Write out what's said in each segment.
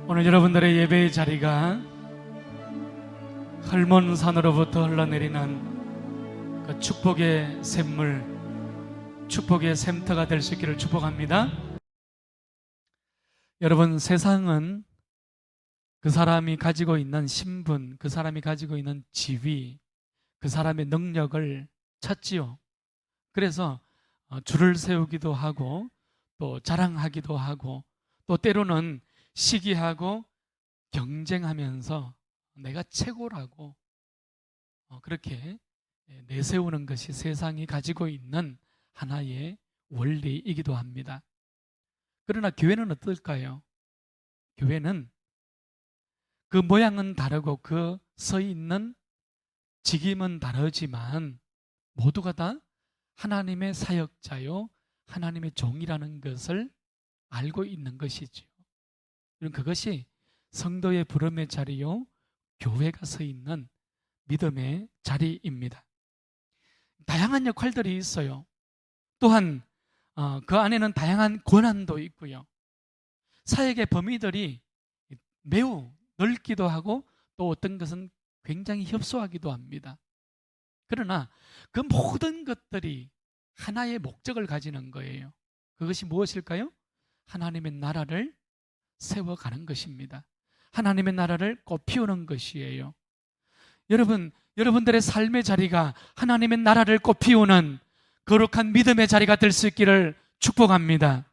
오늘 여러분들의 예배의 자리가 헐몬산으로부터 흘러내리는 그 축복의 샘물, 축복의 샘터가 될 수 있기를 축복합니다. 여러분, 세상은 그 사람이 가지고 있는 신분, 그 사람이 가지고 있는 지위, 그 사람의 능력을 찾지요. 그래서 줄을 세우기도 하고 또 자랑하기도 하고 또 때로는 시기하고 경쟁하면서 내가 최고라고 그렇게 내세우는 것이 세상이 가지고 있는 하나의 원리이기도 합니다. 그러나 교회는 어떨까요? 교회는 그 모양은 다르고 그 서 있는 직임은 다르지만 모두가 다 하나님의 사역자요, 하나님의 종이라는 것을 알고 있는 것이죠. 그것이 성도의 부름의 자리요, 교회가 서 있는 믿음의 자리입니다. 다양한 역할들이 있어요. 또한 그 안에는 다양한 권한도 있고요. 사역의 범위들이 매우 넓기도 하고 또 어떤 것은 굉장히 협소하기도 합니다. 그러나 그 모든 것들이 하나의 목적을 가지는 거예요. 그것이 무엇일까요? 하나님의 나라를 세워가는 것입니다. 하나님의 나라를 꽃피우는 것이에요. 여러분들의 삶의 자리가 하나님의 나라를 꽃피우는 거룩한 믿음의 자리가 될 수 있기를 축복합니다.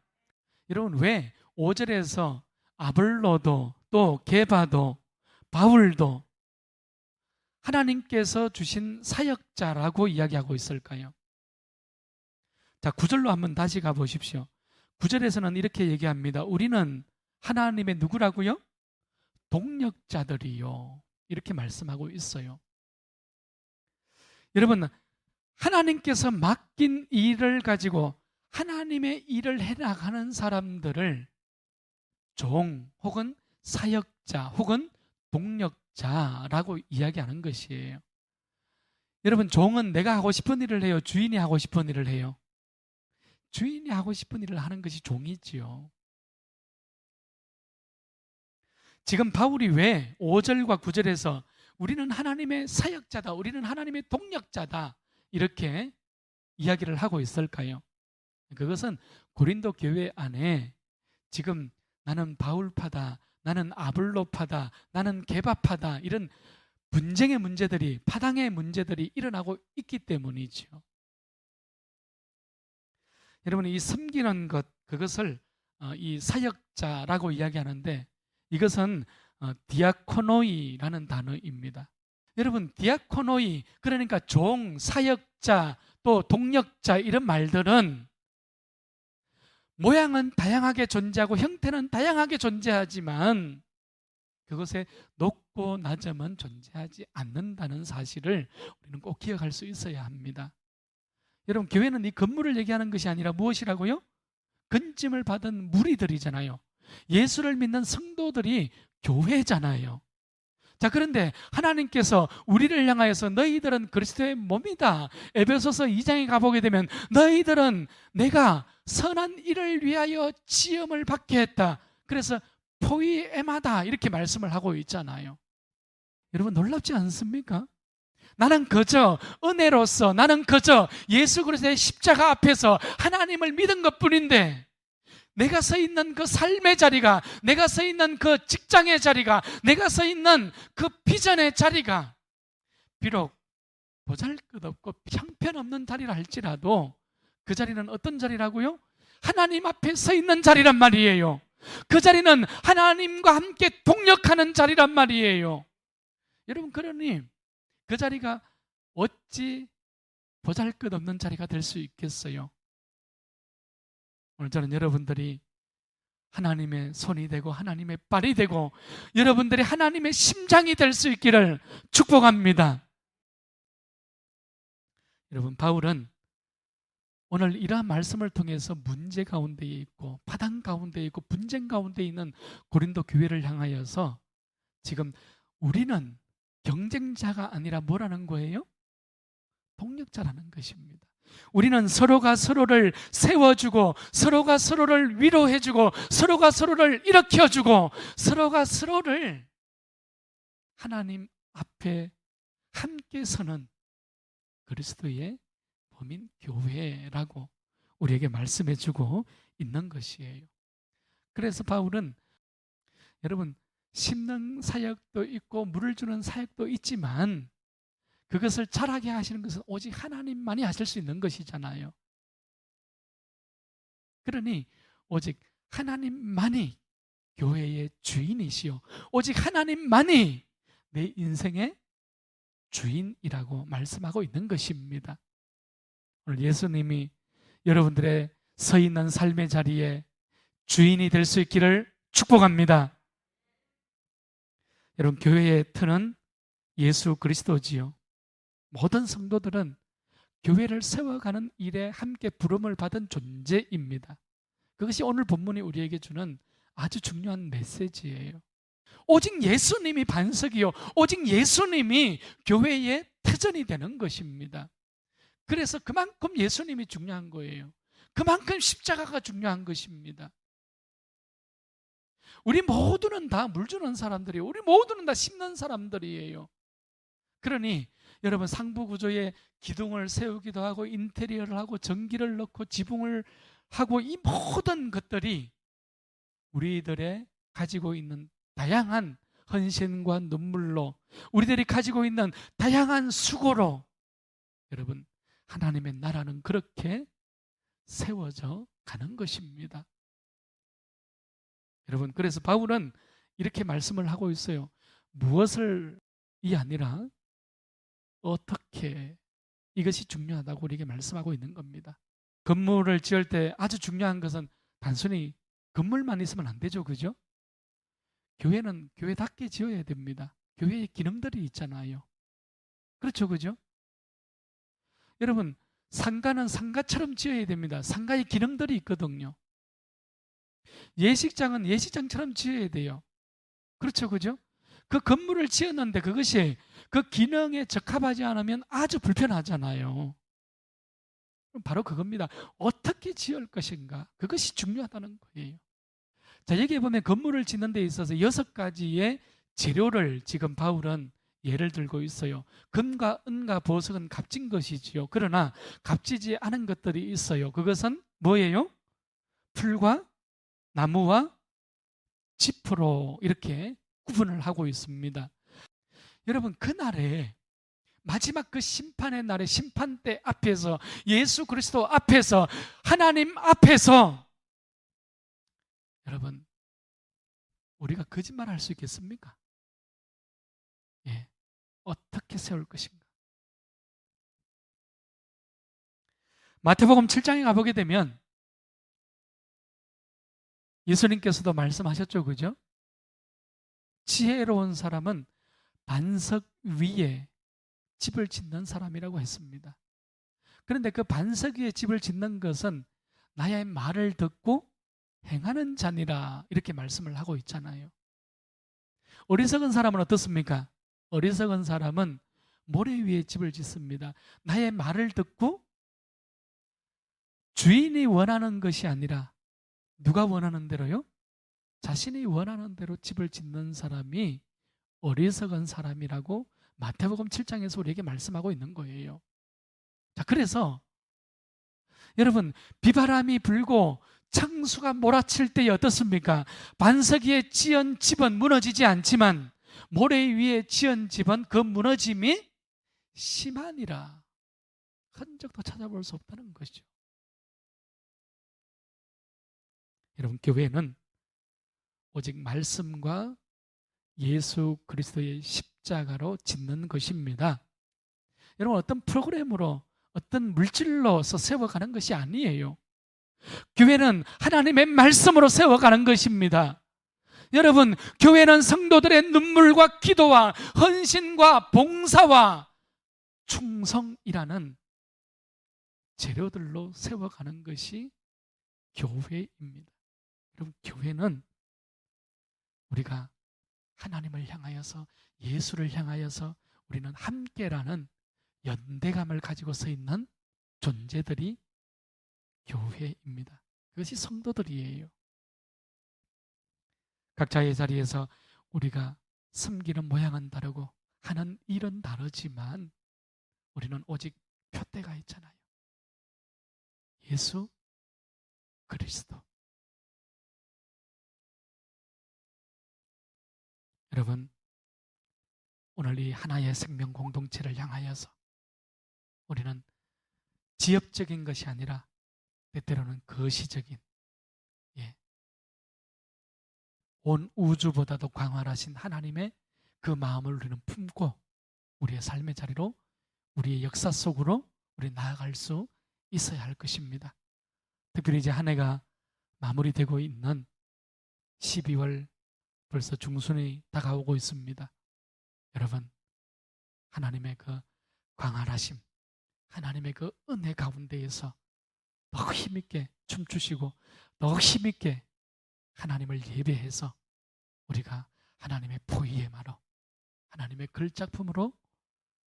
여러분, 왜 5절에서 아볼로도 또 게바도 바울도 하나님께서 주신 사역자라고 이야기하고 있을까요? 자, 9절로 한번 다시 가보십시오. 9절에서는 이렇게 얘기합니다. 우리는 하나님의 누구라고요? 동력자들이요. 이렇게 말씀하고 있어요. 여러분, 하나님께서 맡긴 일을 가지고 하나님의 일을 해나가는 사람들을 종 혹은 사역자 혹은 동력자라고 이야기하는 것이에요. 여러분, 종은 내가 하고 싶은 일을 해요? 주인이 하고 싶은 일을 해요? 주인이 하고 싶은 일을 하는 것이 종이지요. 지금 바울이 왜 5절과 9절에서 우리는 하나님의 사역자다, 우리는 하나님의 동력자다 이렇게 이야기를 하고 있을까요? 그것은 고린도 교회 안에 지금 나는 바울파다, 나는 아볼로파다, 나는 게바파다 이런 분쟁의 문제들이, 파당의 문제들이 일어나고 있기 때문이죠. 여러분, 이 섬기는 것, 그것을 이 사역자라고 이야기하는데 이것은 디아코노이라는 단어입니다. 여러분, 디아코노이, 그러니까 종, 사역자, 또 동력자 이런 말들은 모양은 다양하게 존재하고 형태는 다양하게 존재하지만 그것에 높고 낮음은 존재하지 않는다는 사실을 우리는 꼭 기억할 수 있어야 합니다. 여러분, 교회는 이 건물을 얘기하는 것이 아니라 무엇이라고요? 건짐을 받은 무리들이잖아요. 예수를 믿는 성도들이 교회잖아요. 자, 그런데 하나님께서 우리를 향하여서 너희들은 그리스도의 몸이다. 에베소서 2장에 가보게 되면 너희들은 내가 선한 일을 위하여 지음을 받게 했다. 그래서 포이에마다 이렇게 말씀을 하고 있잖아요. 여러분, 놀랍지 않습니까? 나는 그저 은혜로서, 나는 그저 예수 그리스도의 십자가 앞에서 하나님을 믿은 것뿐인데 내가 서 있는 그 삶의 자리가, 내가 서 있는 그 직장의 자리가, 내가 서 있는 그 비전의 자리가 비록 보잘것없고 형편없는 자리라 할지라도 그 자리는 어떤 자리라고요? 하나님 앞에 서 있는 자리란 말이에요. 그 자리는 하나님과 함께 동력하는 자리란 말이에요. 여러분, 그러니 그 자리가 어찌 보잘것없는 자리가 될 수 있겠어요? 오늘 저는 여러분들이 하나님의 손이 되고 하나님의 발이 되고 여러분들이 하나님의 심장이 될 수 있기를 축복합니다. 여러분, 바울은 오늘 이러한 말씀을 통해서 문제 가운데에 있고 파당 가운데에 있고 분쟁 가운데 있는 고린도 교회를 향하여서 지금 우리는 경쟁자가 아니라 뭐라는 거예요? 동력자라는 것입니다. 우리는 서로가 서로를 세워주고, 서로가 서로를 위로해주고, 서로가 서로를 일으켜주고, 서로가 서로를 하나님 앞에 함께 서는 그리스도의 몸인 교회라고 우리에게 말씀해주고 있는 것이에요. 그래서 바울은, 여러분, 심는 사역도 있고 물을 주는 사역도 있지만 그것을 잘하게 하시는 것은 오직 하나님만이 하실 수 있는 것이잖아요. 그러니 오직 하나님만이 교회의 주인이시요, 오직 하나님만이 내 인생의 주인이라고 말씀하고 있는 것입니다. 오늘 예수님이 여러분들의 서 있는 삶의 자리에 주인이 될 수 있기를 축복합니다. 여러분, 교회의 터는 예수 그리스도지요. 모든 성도들은 교회를 세워가는 일에 함께 부름을 받은 존재입니다. 그것이 오늘 본문이 우리에게 주는 아주 중요한 메시지예요. 오직 예수님이 반석이요, 오직 예수님이 교회의 터전이 되는 것입니다. 그래서 그만큼 예수님이 중요한 거예요. 그만큼 십자가가 중요한 것입니다. 우리 모두는 다 물 주는 사람들이에요. 우리 모두는 다 심는 사람들이에요. 그러니 여러분, 상부 구조에 기둥을 세우기도 하고 인테리어를 하고 전기를 넣고 지붕을 하고, 이 모든 것들이 우리들의 가지고 있는 다양한 헌신과 눈물로, 우리들이 가지고 있는 다양한 수고로 여러분, 하나님의 나라는 그렇게 세워져 가는 것입니다. 여러분, 그래서 바울은 이렇게 말씀을 하고 있어요. 무엇을 이 아니라 어떻게, 이것이 중요하다고 우리에게 말씀하고 있는 겁니다. 건물을 지을 때 아주 중요한 것은 단순히 건물만 있으면 안 되죠, 그죠? 교회는 교회답게 지어야 됩니다. 교회의 기능들이 있잖아요. 그렇죠, 그죠? 여러분, 상가는 상가처럼 지어야 됩니다. 상가의 기능들이 있거든요. 예식장은 예식장처럼 지어야 돼요. 그렇죠, 그죠? 그 건물을 지었는데 그것이 그 기능에 적합하지 않으면 아주 불편하잖아요. 바로 그겁니다. 어떻게 지을 것인가, 그것이 중요하다는 거예요. 자, 여기에 보면 건물을 짓는 데 있어서 6가지의 재료를 지금 바울은 예를 들고 있어요. 금과 은과 보석은 값진 것이지요. 그러나 값지지 않은 것들이 있어요. 그것은 뭐예요? 풀과 나무와 지프로 이렇게 구분을 하고 있습니다. 여러분, 그날에, 마지막 그 심판의 날에, 심판대 앞에서, 예수 그리스도 앞에서, 하나님 앞에서 여러분, 우리가 거짓말할 수 있겠습니까? 예, 어떻게 세울 것인가? 마태복음 7장에 가보게 되면 예수님께서도 말씀하셨죠, 그죠? 지혜로운 사람은 반석 위에 집을 짓는 사람이라고 했습니다. 그런데 그 반석 위에 집을 짓는 것은 나의 말을 듣고 행하는 자니라, 이렇게 말씀을 하고 있잖아요. 어리석은 사람은 어떻습니까? 어리석은 사람은 모래 위에 집을 짓습니다. 나의 말을 듣고 주인이 원하는 것이 아니라 누가 원하는 대로요? 자신이 원하는 대로 집을 짓는 사람이 어리석은 사람이라고 마태복음 7장에서 우리에게 말씀하고 있는 거예요. 자, 그래서 여러분, 비바람이 불고 창수가 몰아칠 때에 어떻습니까? 반석 위에 지은 집은 무너지지 않지만 모래 위에 지은 집은 그 무너짐이 심하니라. 흔적도 찾아볼 수 없다는 것이죠. 여러분, 교회는 오직 말씀과 예수 그리스도의 십자가로 짓는 것입니다. 여러분, 어떤 프로그램으로, 어떤 물질로서 세워가는 것이 아니에요. 교회는 하나님의 말씀으로 세워가는 것입니다. 여러분, 교회는 성도들의 눈물과 기도와 헌신과 봉사와 충성이라는 재료들로 세워가는 것이 교회입니다. 여러분, 교회는 우리가 하나님을 향하여서, 예수를 향하여서 우리는 함께라는 연대감을 가지고 서 있는 존재들이 교회입니다. 그것이 성도들이에요. 각자의 자리에서 우리가 섬기는 모양은 다르고 하는 일은 다르지만 우리는 오직 표대가 있잖아요. 예수 그리스도. 여러분, 오늘 이 하나의 생명 공동체를 향하여서 우리는 지엽적인 것이 아니라 때때로는 거시적인, 온 우주보다도 광활하신 하나님의 그 마음을 우리는 품고 우리의 삶의 자리로, 우리의 역사 속으로 우리 나아갈 수 있어야 할 것입니다. 특별히 이제 한 해가 마무리되고 있는 12월 벌써 중순이 다가오고 있습니다. 여러분, 하나님의 그 광활하심, 하나님의 그 은혜 가운데에서 더 힘있게 춤추시고 더 힘있게 하나님을 예배해서 우리가 하나님의 포위의마로, 하나님의 글작품으로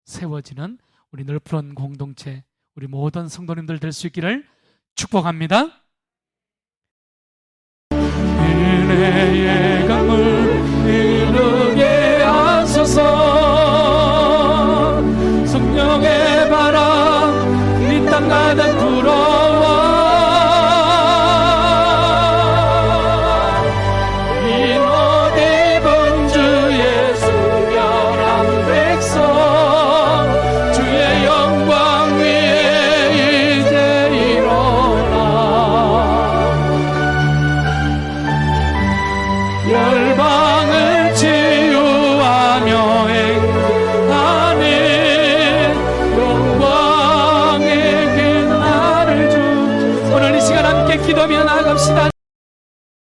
세워지는 우리 넓은 공동체, 우리 모든 성도님들 될 수 있기를 축복합니다. 은혜의 강물 흐르게 하소서. 성령의 바람 이 땅 가득 불어와 이 옷 입은 주의 순결한 백성 주의 영광 위에 이제 일어나